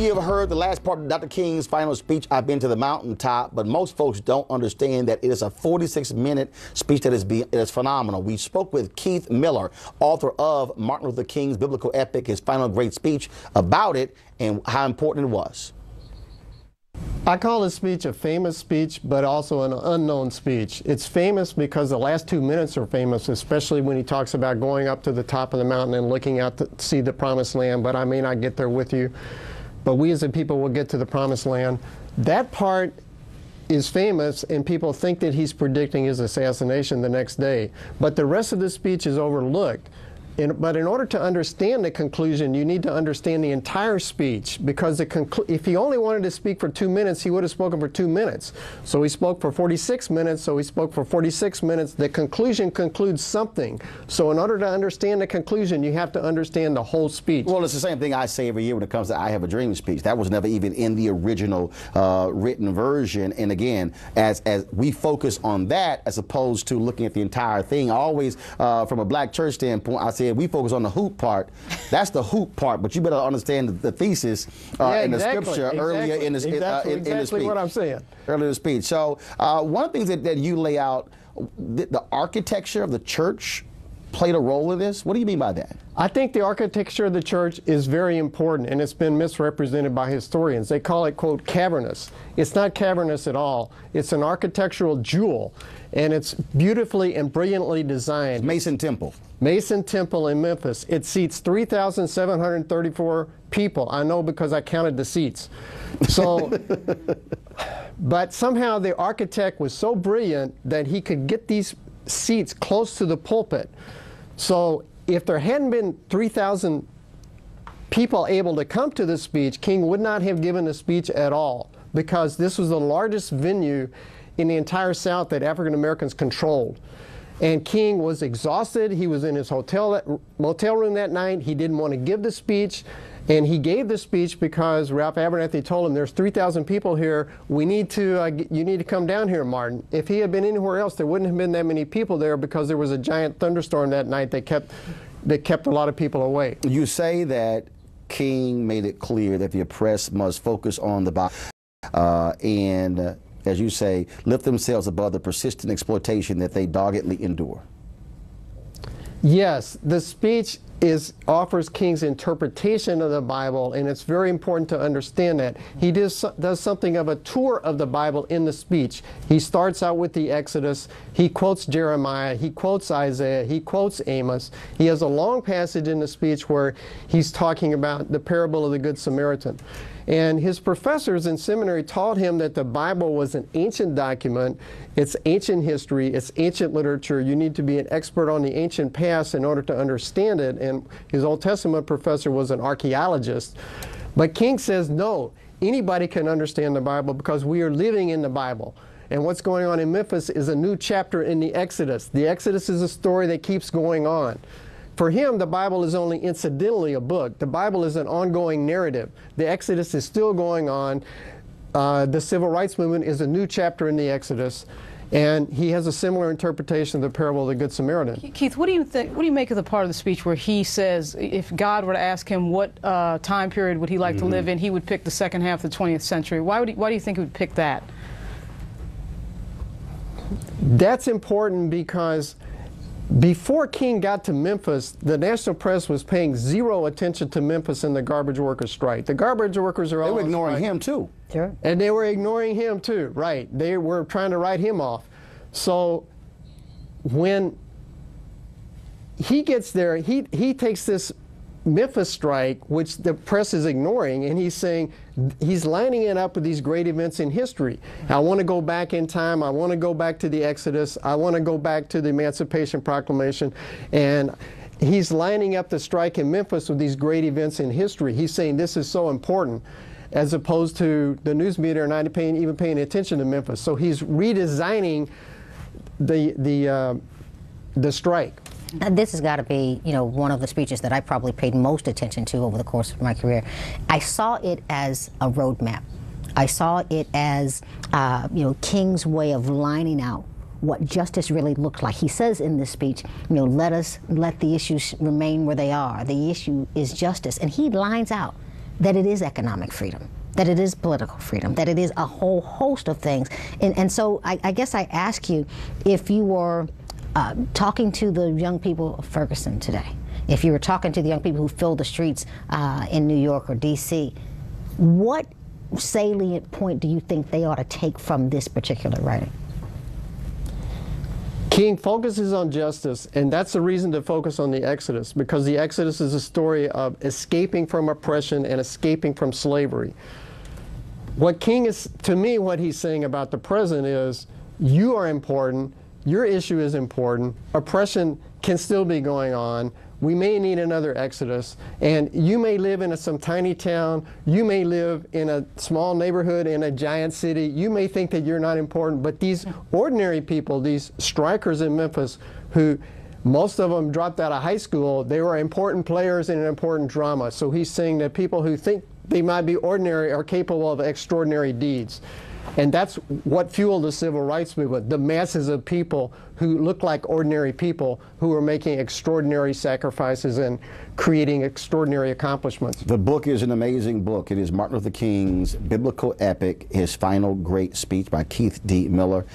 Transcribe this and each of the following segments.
Many of you have heard the last part of Dr. King's final speech, I've been to the mountaintop, but most folks don't understand that it is a 46-minute speech that is phenomenal. We spoke with Keith Miller, author of Martin Luther King's biblical epic, his final great speech, about it and how important it was. I call his speech a famous speech, but also an unknown speech. It's famous because the last 2 minutes are famous, especially when he talks about going up to the top of the mountain and looking out to see the promised land, but I may not get there with you. But we as a people will get to the promised land. That part is famous, and people think that he's predicting his assassination the next day. But the rest of the speech is overlooked. But in order to understand the conclusion, you need to understand the entire speech, because if he only wanted to speak for 2 minutes, he would have spoken for 2 minutes. So he spoke for 46 minutes, so he spoke for 46 minutes. The conclusion concludes something. So in order to understand the conclusion, you have to understand the whole speech. Well, it's the same thing I say every year when it comes to I Have a Dream speech. That was never even in the original written version. And again, as we focus on that as opposed to looking at the entire thing, I always, from a black church standpoint, I say, we focus on the hoop part. That's the hoop part, but you better understand the thesis in the scripture earlier in the speech. Exactly what I'm saying. Earlier in the speech. So one of the things that you lay out, the architecture of the church played a role in this. What do you mean by that? I think the architecture of the church is very important, and it's been misrepresented by historians. They call it, quote, cavernous. It's not cavernous at all. It's an architectural jewel, and it's beautifully and brilliantly designed. It's Mason Temple. Mason Temple in Memphis. It seats 3,734 people. I know because I counted the seats. So, but somehow the architect was so brilliant that he could get these seats close to the pulpit. So if there hadn't been 3,000 people able to come to the speech, King would not have given the speech at all, because this was the largest venue in the entire South that African Americans controlled. And King was exhausted. He was in his motel room that night. He didn't want to give the speech. And he gave the speech because Ralph Abernathy told him, there's 3,000 people here. We need to, you need to come down here, Martin. If he had been anywhere else, there wouldn't have been that many people there, because there was a giant thunderstorm that night that kept a lot of people away. You say that King made it clear that the oppressed must focus on the Bible and as you say, lift themselves above the persistent exploitation that they doggedly endure. Yes, the speech offers King's interpretation of the Bible, and it's very important to understand that. He does something of a tour of the Bible in the speech. He starts out with the Exodus. He quotes Jeremiah. He quotes Isaiah. He quotes Amos. He has a long passage in the speech where he's talking about the parable of the Good Samaritan. And his professors in seminary taught him that the Bible was an ancient document. It's ancient history. It's ancient literature. You need to be an expert on the ancient past in order to understand it. And his Old Testament professor was an archaeologist. But King says, no, anybody can understand the Bible because we are living in the Bible. And what's going on in Memphis is a new chapter in the Exodus. The Exodus is a story that keeps going on. For him, the Bible is only incidentally a book. The Bible is an ongoing narrative. The Exodus is still going on. The Civil Rights Movement is a new chapter in the Exodus. And he has a similar interpretation of the parable of the Good Samaritan. Keith, what do you think? What do you make of the part of the speech where he says if God were to ask him what time period would he like to live in, he would pick the second half of the 20th century? Why do you think he would pick that? That's important because before King got to Memphis, the national press was paying zero attention to Memphis and the garbage workers' strike. The garbage workers are all. They were ignoring him too. Sure. And they were ignoring him too, right. They were trying to write him off. So when he gets there, he takes this Memphis strike, which the press is ignoring, and he's saying, he's lining it up with these great events in history. I want to go back in time. I want to go back to the Exodus. I want to go back to the Emancipation Proclamation. And he's lining up the strike in Memphis with these great events in history. He's saying this is so important, as opposed to the news media are not even paying attention to Memphis. So he's redesigning the strike. This has got to be, one of the speeches that I probably paid most attention to over the course of my career. I saw it as a roadmap. I saw it as, King's way of lining out what justice really looked like. He says in this speech, let the issues remain where they are. The issue is justice. And he lines out that it is economic freedom, that it is political freedom, that it is a whole host of things. And so I guess I ask you, if you were talking to the young people of Ferguson today, if you were talking to the young people who fill the streets in New York or D.C., what salient point do you think they ought to take from this particular writing? King focuses on justice, and that's the reason to focus on the Exodus, because the Exodus is a story of escaping from oppression and escaping from slavery. What King is, to me, what he's saying about the present is, you are important, your issue is important, oppression can still be going on, we may need another Exodus, and you may live in some tiny town, you may live in a small neighborhood in a giant city, you may think that you're not important, but these ordinary people, these strikers in Memphis, who most of them dropped out of high school, they were important players in an important drama. So he's saying that people who think they might be ordinary are capable of extraordinary deeds. And that's what fueled the civil rights movement, the masses of people who look like ordinary people who are making extraordinary sacrifices and creating extraordinary accomplishments. The book is an amazing book. It is Martin Luther King's biblical epic, his final great speech by Keith D. Miller.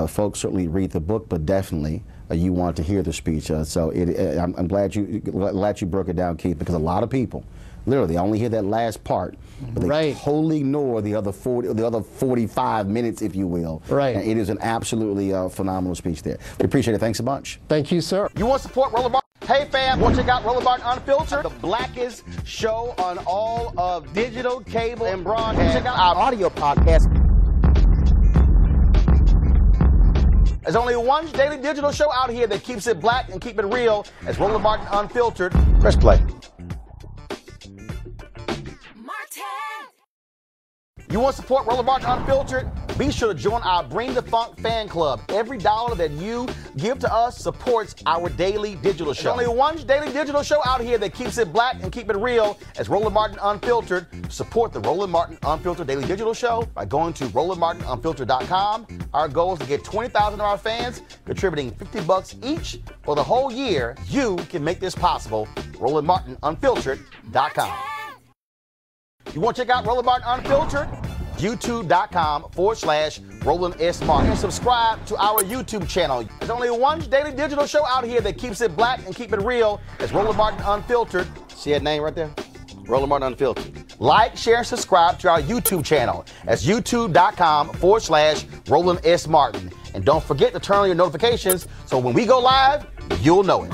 Folks certainly read the book, but definitely you want to hear the speech. I'm glad you broke it down, Keith, because a lot of people literally only hear that last part, but they totally ignore the other 45 minutes, if you will. Right. And it is an absolutely phenomenal speech there. We appreciate it. Thanks a bunch. Thank you, sir. You want to support Roland Martin? Hey fam, want to check out Roland Martin Unfiltered, the blackest show on all of digital, cable, and broadcast. Check out our audio podcast. There's only one daily digital show out here that keeps it black and keep it real. As Roland Martin Unfiltered. Press play. You want to support Roland Martin Unfiltered? Be sure to join our Bring the Funk fan club. Every dollar that you give to us supports our daily digital show. There's only one daily digital show out here that keeps it black and keep it real. As Roland Martin Unfiltered. Support the Roland Martin Unfiltered daily digital show by going to RolandMartinUnfiltered.com. Our goal is to get 20,000 of our fans contributing $50 each for the whole year. You can make this possible. RolandMartinUnfiltered.com. You want to check out Roland Martin Unfiltered? YouTube.com/Roland S. Martin. And subscribe to our YouTube channel. There's only one daily digital show out here that keeps it black and keep it real. It's Roland Martin Unfiltered. See that name right there? Roland Martin Unfiltered. Like, share, and subscribe to our YouTube channel. That's YouTube.com/Roland S. Martin. And don't forget to turn on your notifications so when we go live, you'll know it.